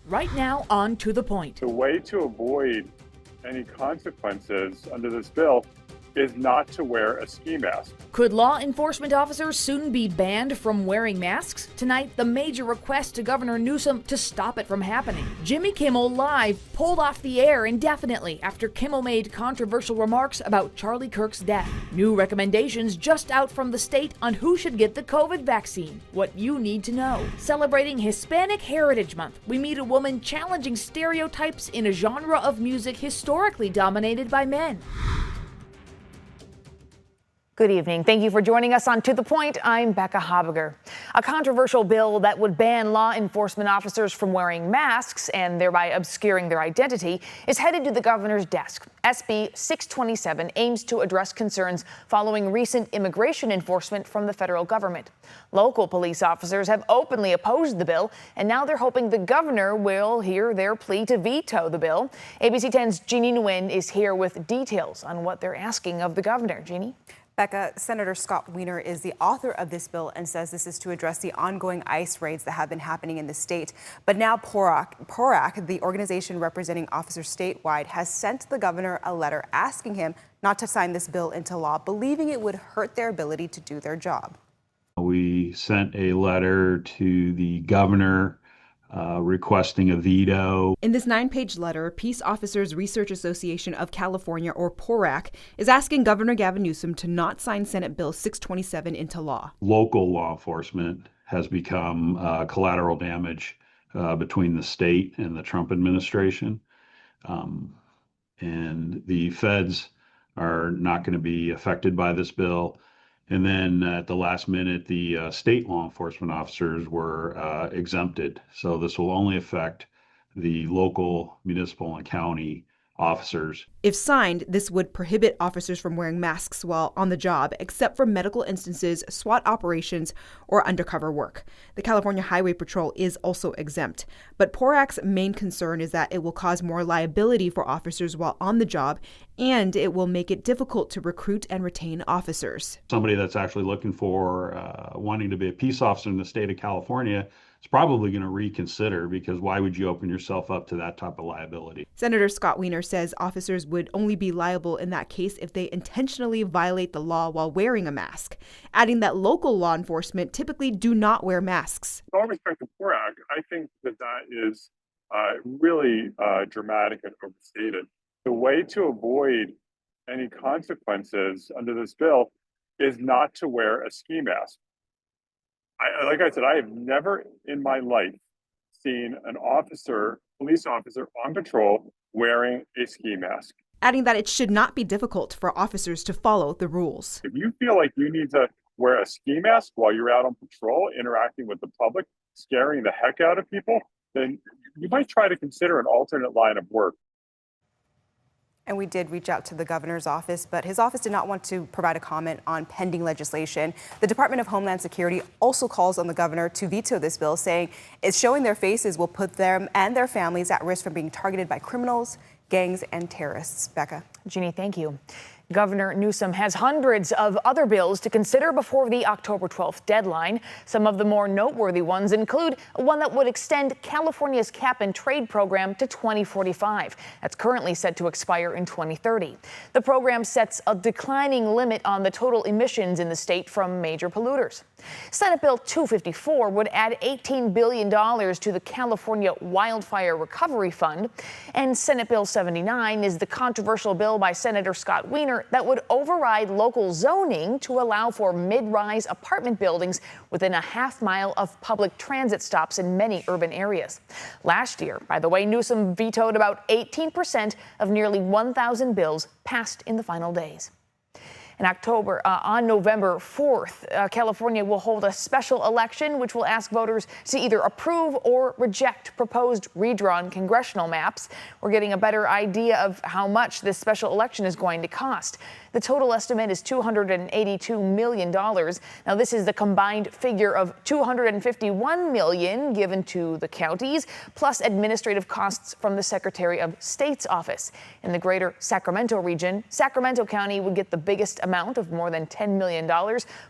Right now, on To the Point. The way to avoid any consequences under this bill is not to wear a ski mask. Could law enforcement officers soon be banned from wearing masks? Tonight, the major request to Governor Newsom to stop it from happening. Jimmy Kimmel Live pulled off the air indefinitely after Kimmel made controversial remarks about Charlie Kirk's death. New recommendations just out from the state on who should get the COVID vaccine. What you need to know. Celebrating Hispanic Heritage Month, we meet a woman challenging stereotypes in a genre of music historically dominated by men. Good evening. Thank you for joining us on To the Point. I'm Becca Habiger. A controversial bill that would ban law enforcement officers from wearing masks and thereby obscuring their identity is headed to the governor's desk. SB 627 aims to address concerns following recent immigration enforcement from the federal government. Local police officers have openly opposed the bill, and now they're hoping the governor will hear their plea to veto the bill. ABC 10's Jeannie Nguyen is here with details on what they're asking of the governor. Jeannie? Becca, Senator Scott Wiener is the author of this bill and says this is to address the ongoing ICE raids that have been happening in the state. But now PORAC, the organization representing officers statewide, has sent the governor a letter asking him not to sign this bill into law, believing it would hurt their ability to do their job. We sent a letter to the governor requesting a veto. In this 9-page letter, Peace Officers Research Association of California, or PORAC, is asking Governor Gavin Newsom to not sign Senate Bill 627 into law. Local law enforcement has become collateral damage between the state and the Trump administration. And the feds are not going to be affected by this bill. And then at the last minute, the state law enforcement officers were exempted. So this will only affect the local, municipal, and county officers. If signed, this would prohibit officers from wearing masks while on the job, except for medical instances, SWAT operations, or undercover work. The California Highway Patrol is also exempt. But PORAC's main concern is that it will cause more liability for officers while on the job, and it will make it difficult to recruit and retain officers. Somebody that's actually looking for wanting to be a peace officer in the state of California is probably going to reconsider, because why would you open yourself up to that type of liability? Senator Scott Wiener says officers would only be liable in that case if they intentionally violate the law while wearing a mask, adding that local law enforcement typically do not wear masks. With all respect to PORAC, I think that is really dramatic and overstated. The way to avoid any consequences under this bill is not to wear a ski mask. Like I said, I have never in my life seen an police officer on patrol wearing a ski mask. Adding that it should not be difficult for officers to follow the rules. If you feel like you need to wear a ski mask while you're out on patrol, interacting with the public, scaring the heck out of people, then you might try to consider an alternate line of work. And we did reach out to the governor's office, but his office did not want to provide a comment on pending legislation. The Department of Homeland Security also calls on the governor to veto this bill, saying it's showing their faces will put them and their families at risk from being targeted by criminals, gangs, and terrorists. Becca. Jeannie, thank you. Governor Newsom has hundreds of other bills to consider before the October 12th deadline. Some of the more noteworthy ones include one that would extend California's cap and trade program to 2045. That's currently set to expire in 2030. The program sets a declining limit on the total emissions in the state from major polluters. Senate Bill 254 would add $18 billion to the California Wildfire Recovery Fund. And Senate Bill 79 is the controversial bill by Senator Scott Wiener that would override local zoning to allow for mid-rise apartment buildings within a half-mile of public transit stops in many urban areas. Last year, by the way, Newsom vetoed about 18% of nearly 1,000 bills passed in the final days. On November 4th, California will hold a special election which will ask voters to either approve or reject proposed redrawn congressional maps. We're getting a better idea of how much this special election is going to cost. The total estimate is $282 million. Now, this is the combined figure of $251 million given to the counties, plus administrative costs from the Secretary of State's office. In the greater Sacramento region, Sacramento County would get the biggest amount of more than $10 million,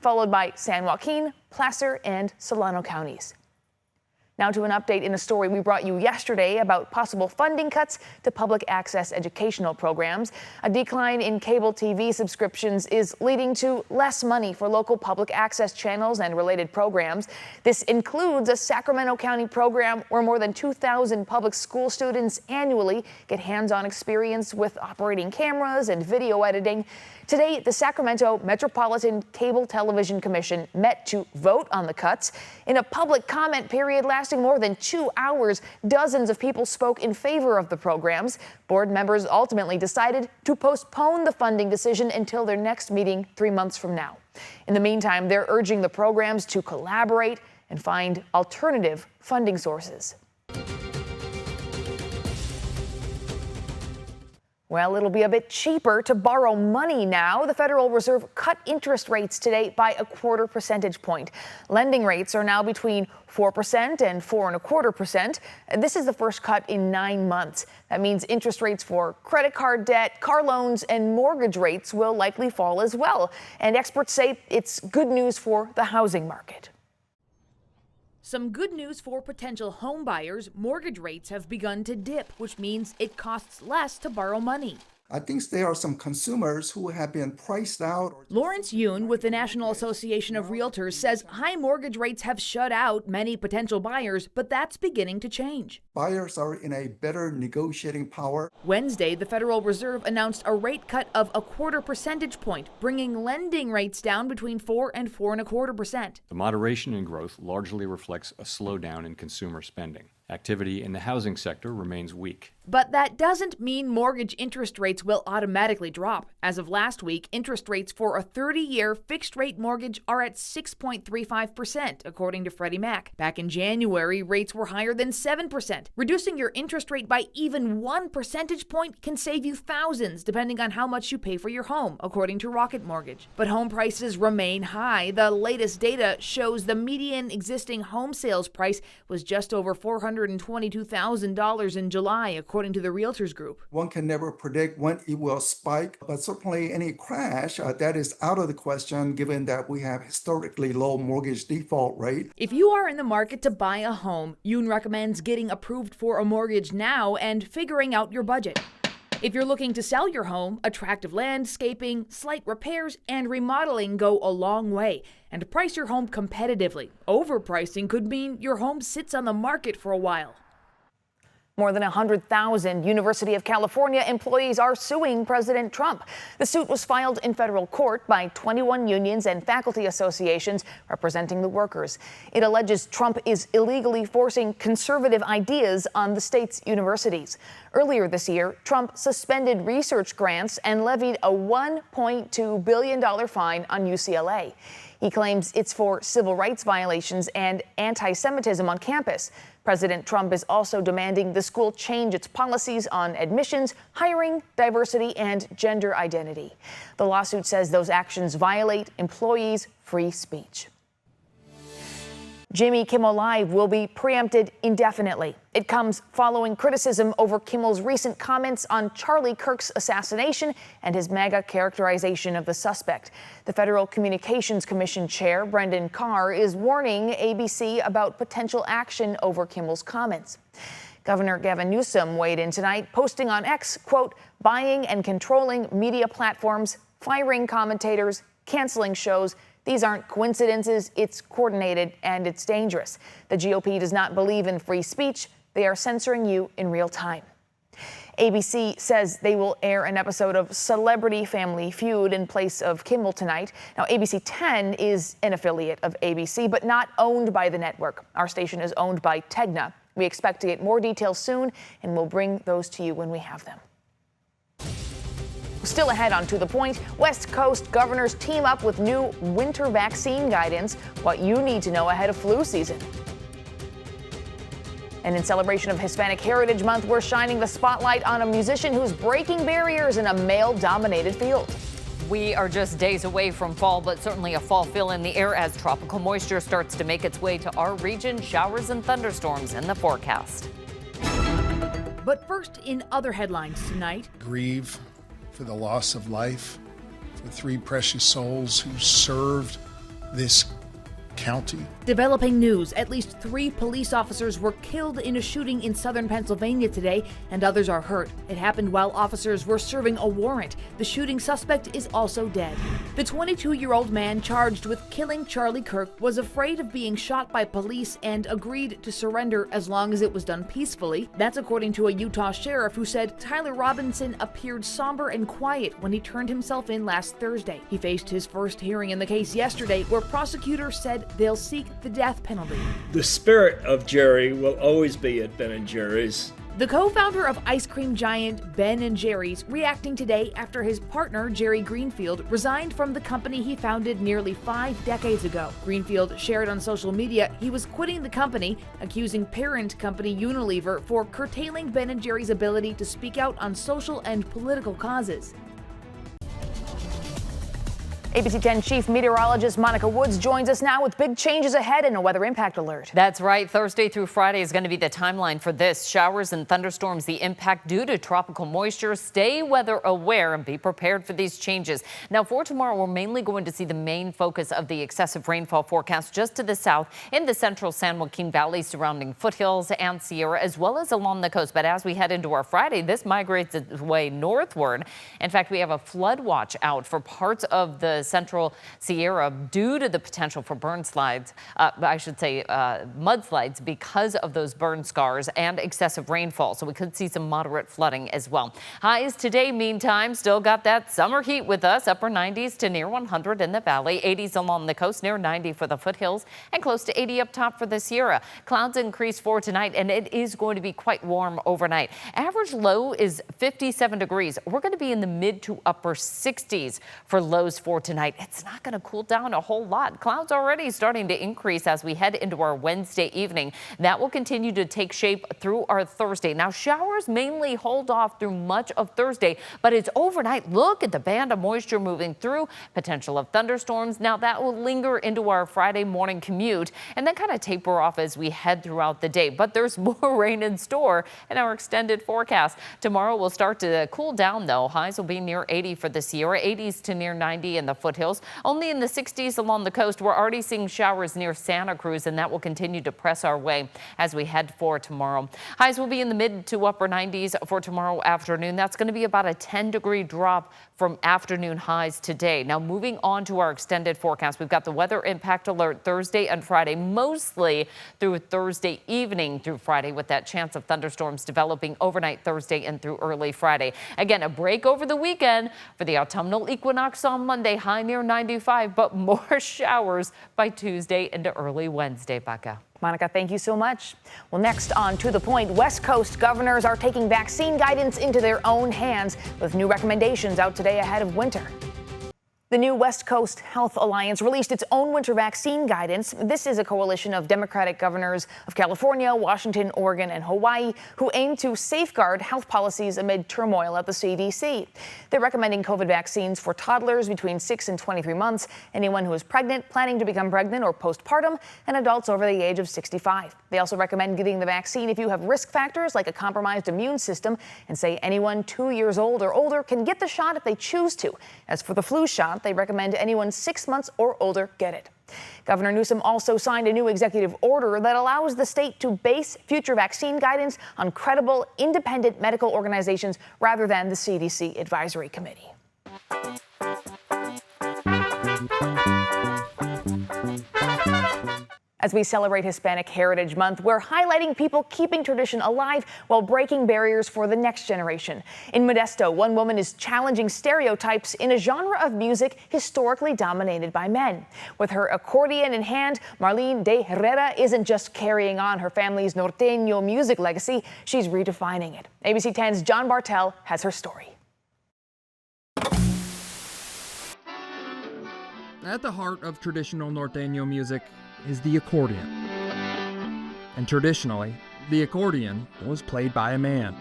followed by San Joaquin, Placer, and Solano counties. Now to an update in a story we brought you yesterday about possible funding cuts to public access educational programs. A decline in cable TV subscriptions is leading to less money for local public access channels and related programs. This includes a Sacramento County program where more than 2,000 public school students annually get hands-on experience with operating cameras and video editing. Today, the Sacramento Metropolitan Cable Television Commission met to vote on the cuts. In a public comment period lasting more than 2 hours, dozens of people spoke in favor of the programs. Board members ultimately decided to postpone the funding decision until their next meeting 3 months from now. In the meantime, they're urging the programs to collaborate and find alternative funding sources. Well, it'll be a bit cheaper to borrow money now. The Federal Reserve cut interest rates today by a 1/4 percentage point. Lending rates are now between 4% and 4.25%. This is the first cut in 9 months. That means interest rates for credit card debt, car loans, and mortgage rates will likely fall as well. And experts say it's good news for the housing market. Some good news for potential home buyers. Mortgage rates have begun to dip, which means it costs less to borrow money. I think there are some consumers who have been priced out. Lawrence Yoon with the National Association of Realtors says high mortgage rates have shut out many potential buyers, but that's beginning to change. Buyers are in a better negotiating power. Wednesday, the Federal Reserve announced a rate cut of a 1/4 percentage point, bringing lending rates down between 4 and 4.25%. The moderation in growth largely reflects a slowdown in consumer spending. Activity in the housing sector remains weak. But that doesn't mean mortgage interest rates will automatically drop. As of last week, interest rates for a 30-year fixed-rate mortgage are at 6.35%, according to Freddie Mac. Back in January, rates were higher than 7%. Reducing your interest rate by even 1 percentage point can save you thousands, depending on how much you pay for your home, according to Rocket Mortgage. But home prices remain high. The latest data shows the median existing home sales price was just over $422,000 in July, according to the Realtors Group. One can never predict when it will spike, but certainly any crash, that is out of the question given that we have historically low mortgage default rate. If you are in the market to buy a home, Yoon recommends getting approved for a mortgage now and figuring out your budget. If you're looking to sell your home, attractive landscaping, slight repairs, and remodeling go a long way. And price your home competitively. Overpricing could mean your home sits on the market for a while. More than 100,000 University of California employees are suing President Trump. The suit was filed in federal court by 21 unions and faculty associations representing the workers. It alleges Trump is illegally forcing conservative ideas on the state's universities. Earlier this year, Trump suspended research grants and levied a $1.2 billion fine on UCLA. He claims it's for civil rights violations and anti-Semitism on campus. President Trump is also demanding the school change its policies on admissions, hiring, diversity, and gender identity. The lawsuit says those actions violate employees' free speech. Jimmy Kimmel Live will be preempted indefinitely. It comes following criticism over Kimmel's recent comments on Charlie Kirk's assassination and his MAGA characterization of the suspect. The Federal Communications Commission chair, Brendan Carr, is warning ABC about potential action over Kimmel's comments. Governor Gavin Newsom weighed in tonight, posting on X, quote, buying and controlling media platforms, firing commentators, canceling shows. These aren't coincidences, it's coordinated and it's dangerous. The GOP does not believe in free speech. They are censoring you in real time. ABC says they will air an episode of Celebrity Family Feud in place of Kimmel tonight. Now, ABC 10 is an affiliate of ABC, but not owned by the network. Our station is owned by Tegna. We expect to get more details soon, and we'll bring those to you when we have them. Still ahead on To The Point, West Coast governors team up with new winter vaccine guidance, what you need to know ahead of flu season. And in celebration of Hispanic Heritage Month, we're shining the spotlight on a musician who's breaking barriers in a male-dominated field. We are just days away from fall, but certainly a fall feel in the air as tropical moisture starts to make its way to our region. Showers and thunderstorms in the forecast. But first, in other headlines tonight, grieve for the loss of life, for 3 precious souls who served this county. Developing news. At least 3 police officers were killed in a shooting in southern Pennsylvania today, and others are hurt. It happened while officers were serving a warrant. The shooting suspect is also dead. The 22-year-old man charged with killing Charlie Kirk was afraid of being shot by police and agreed to surrender as long as it was done peacefully. That's according to a Utah sheriff who said Tyler Robinson appeared somber and quiet when he turned himself in last Thursday. He faced his first hearing in the case yesterday, where prosecutors said they'll seek the death penalty. The spirit of Jerry will always be at Ben & Jerry's. The co-founder of ice cream giant Ben & Jerry's reacting today after his partner, Jerry Greenfield, resigned from the company he founded nearly 5 decades ago. Greenfield shared on social media he was quitting the company, accusing parent company Unilever for curtailing Ben & Jerry's ability to speak out on social and political causes. ABC 10 Chief Meteorologist Monica Woods joins us now with big changes ahead and a weather impact alert. That's right. Thursday through Friday is going to be the timeline for this. Showers and thunderstorms, the impact due to tropical moisture. Stay weather aware and be prepared for these changes. Now, for tomorrow, we're mainly going to see the main focus of the excessive rainfall forecast just to the south in the central San Joaquin Valley surrounding foothills and Sierra, as well as along the coast. But as we head into our Friday, this migrates its way northward. In fact, we have a flood watch out for parts of the central Sierra due to the potential for mudslides because of those burn scars and excessive rainfall. So we could see some moderate flooding as well. Highs today, meantime, still got that summer heat with us. Upper 90s to near 100 in the valley, 80s along the coast, near 90 for the foothills, and close to 80 up top for the Sierra. Clouds increase for tonight, and it is going to be quite warm overnight. Average low is 57 degrees. We're going to be in the mid to upper 60s for lows for tonight. It's not going to cool down a whole lot. Clouds already starting to increase as we head into our Wednesday evening. That will continue to take shape through our Thursday. Now, showers mainly hold off through much of Thursday, but it's overnight. Look at the band of moisture moving through. Potential of thunderstorms. Now, that will linger into our Friday morning commute and then kind of taper off as we head throughout the day. But there's more rain in store in our extended forecast. Tomorrow will start to cool down, though. Highs will be near 80 for the Sierra, 80s to near 90 in the foothills. Only in the 60s along the coast. We're already seeing showers near Santa Cruz, and that will continue to press our way as we head for tomorrow. Highs will be in the mid to upper 90s for tomorrow afternoon. That's going to be about a 10-degree drop from afternoon highs today. Now, moving on to our extended forecast, we've got the weather impact alert Thursday and Friday, mostly through Thursday evening through Friday, with that chance of thunderstorms developing overnight Thursday and through early Friday. Again, a break over the weekend for the autumnal equinox on Monday, high near 95, but more showers by Tuesday into early Wednesday, Becca. Monica, thank you so much. Well, next on To The Point, West Coast governors are taking vaccine guidance into their own hands with new recommendations out today ahead of winter. The new West Coast Health Alliance released its own winter vaccine guidance. This is a coalition of Democratic governors of California, Washington, Oregon, and Hawaii who aim to safeguard health policies amid turmoil at the CDC. They're recommending COVID vaccines for toddlers between 6 and 23 months, anyone who is pregnant, planning to become pregnant, or postpartum, and adults over the age of 65. They also recommend getting the vaccine if you have risk factors like a compromised immune system, and say anyone 2 years old or older can get the shot if they choose to. As for the flu shot, they recommend anyone 6 months or older get it. Governor Newsom also signed a new executive order that allows the state to base future vaccine guidance on credible, independent medical organizations rather than the CDC Advisory Committee. As we celebrate Hispanic Heritage Month, we're highlighting people keeping tradition alive while breaking barriers for the next generation. In Modesto, one woman is challenging stereotypes in a genre of music historically dominated by men. With her accordion in hand, Marlene de Herrera isn't just carrying on her family's norteño music legacy, she's redefining it. ABC 10's John Bartel has her story. At the heart of traditional norteño music is the accordion. And traditionally, the accordion was played by a man.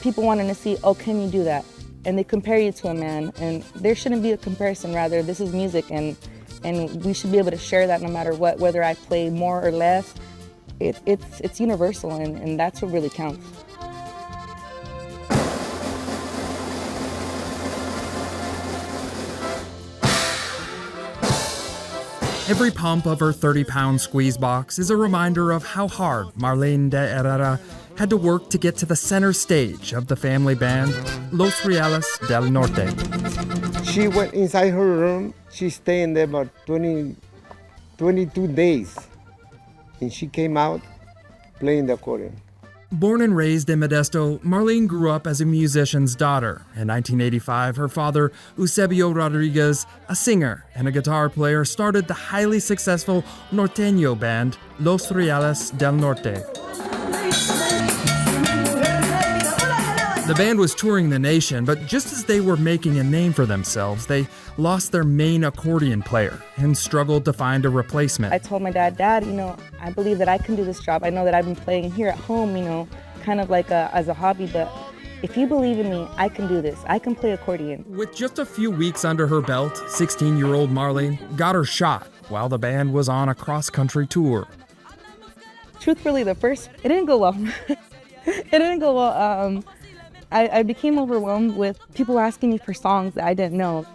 People wanting to see, oh, can you do that? And they compare you to a man, and there shouldn't be a comparison. Rather, this is music, and and we should be able to share that no matter what, whether I play more or less. It's universal, and that's what really counts. Every pump of her 30-pound squeeze box is a reminder of how hard Marlene de Herrera had to work to get to the center stage of the family band, Los Reales del Norte. She went inside her room. She stayed in there about 22 days. And she came out playing the accordion. Born and raised in Modesto, Marlene grew up as a musician's daughter. In 1985, her father, Eusebio Rodriguez, a singer and a guitar player, started the highly successful norteño band, Los Reales del Norte. The band was touring the nation, but just as they were making a name for themselves, they lost their main accordion player and struggled to find a replacement. I told my dad, I believe that I can do this job. I know that I've been playing here at home, kind of like as a hobby, but if you believe in me, I can do this. I can play accordion. With just a few weeks under her belt, 16-year-old Marlene got her shot while the band was on a cross-country tour. Truthfully, it didn't go well. It didn't go well. I became overwhelmed with people asking me for songs that I didn't know.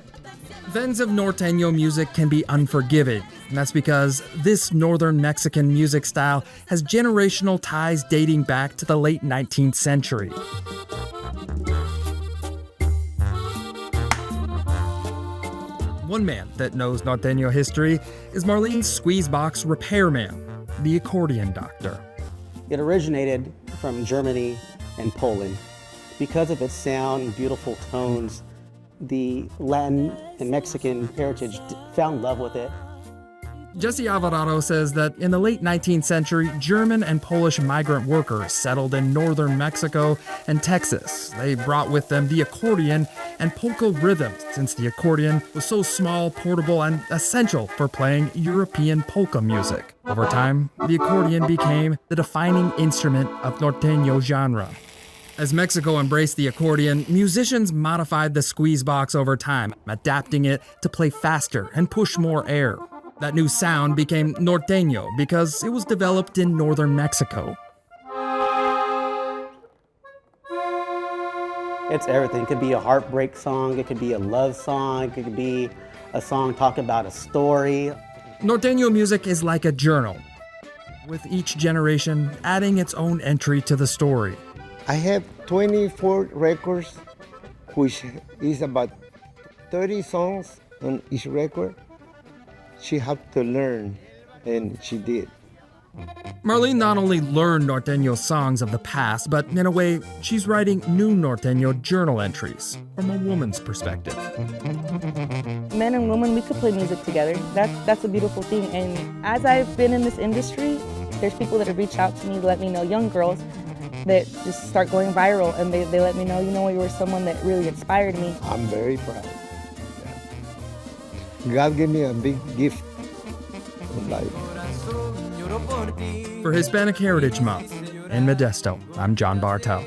Fans of norteño music can be unforgiving. And that's because this northern Mexican music style has generational ties dating back to the late 19th century. One man that knows norteño history is Marlene's squeezebox repairman, the accordion doctor. It originated from Germany and Poland. Because of its sound and beautiful tones, the Latin and Mexican heritage found love with it. Jesse Alvarado says that in the late 19th century, German and Polish migrant workers settled in northern Mexico and Texas. They brought with them the accordion and polka rhythms, since the accordion was so small, portable, and essential for playing European polka music. Over time, the accordion became the defining instrument of norteño genre. As Mexico embraced the accordion, musicians modified the squeeze box over time, adapting it to play faster and push more air. That new sound became norteño because it was developed in northern Mexico. It's everything. It could be a heartbreak song, it could be a love song, it could be a song talking about a story. Norteño music is like a journal, with each generation adding its own entry to the story. I have 24 records, which is about 30 songs on each record. She had to learn, and she did. Marlene not only learned norteño songs of the past, but in a way, she's writing new norteño journal entries from a woman's perspective. Men and women, we could play music together. That's a beautiful thing. And as I've been in this industry, there's people that have reached out to me to let me know, young girls, that just start going viral, and they let me know, you were someone that really inspired me. I'm very proud. Yeah. God gave me a big gift of life. For Hispanic Heritage Month in Modesto, I'm John Bartel.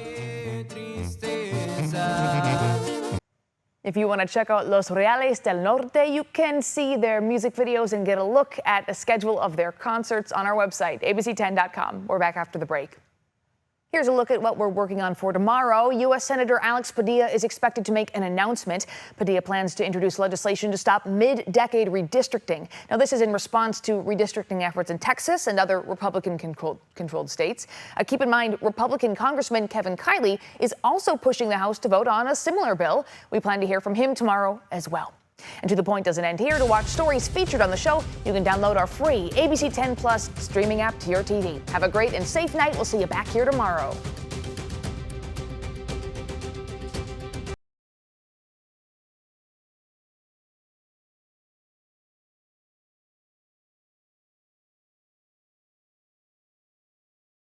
If you want to check out Los Reales del Norte, you can see their music videos and get a look at the schedule of their concerts on our website, abc10.com. We're back after the break. Here's a look at what we're working on for tomorrow. U.S. Senator Alex Padilla is expected to make an announcement. Padilla plans to introduce legislation to stop mid-decade redistricting. Now, this is in response to redistricting efforts in Texas and other Republican-controlled states. Keep in mind, Republican Congressman Kevin Kiley is also pushing the House to vote on a similar bill. We plan to hear from him tomorrow as well. And To the Point doesn't end here. To watch stories featured on the show, you can download our free ABC 10 Plus streaming app to your TV. Have a great and safe night. We'll see you back here tomorrow.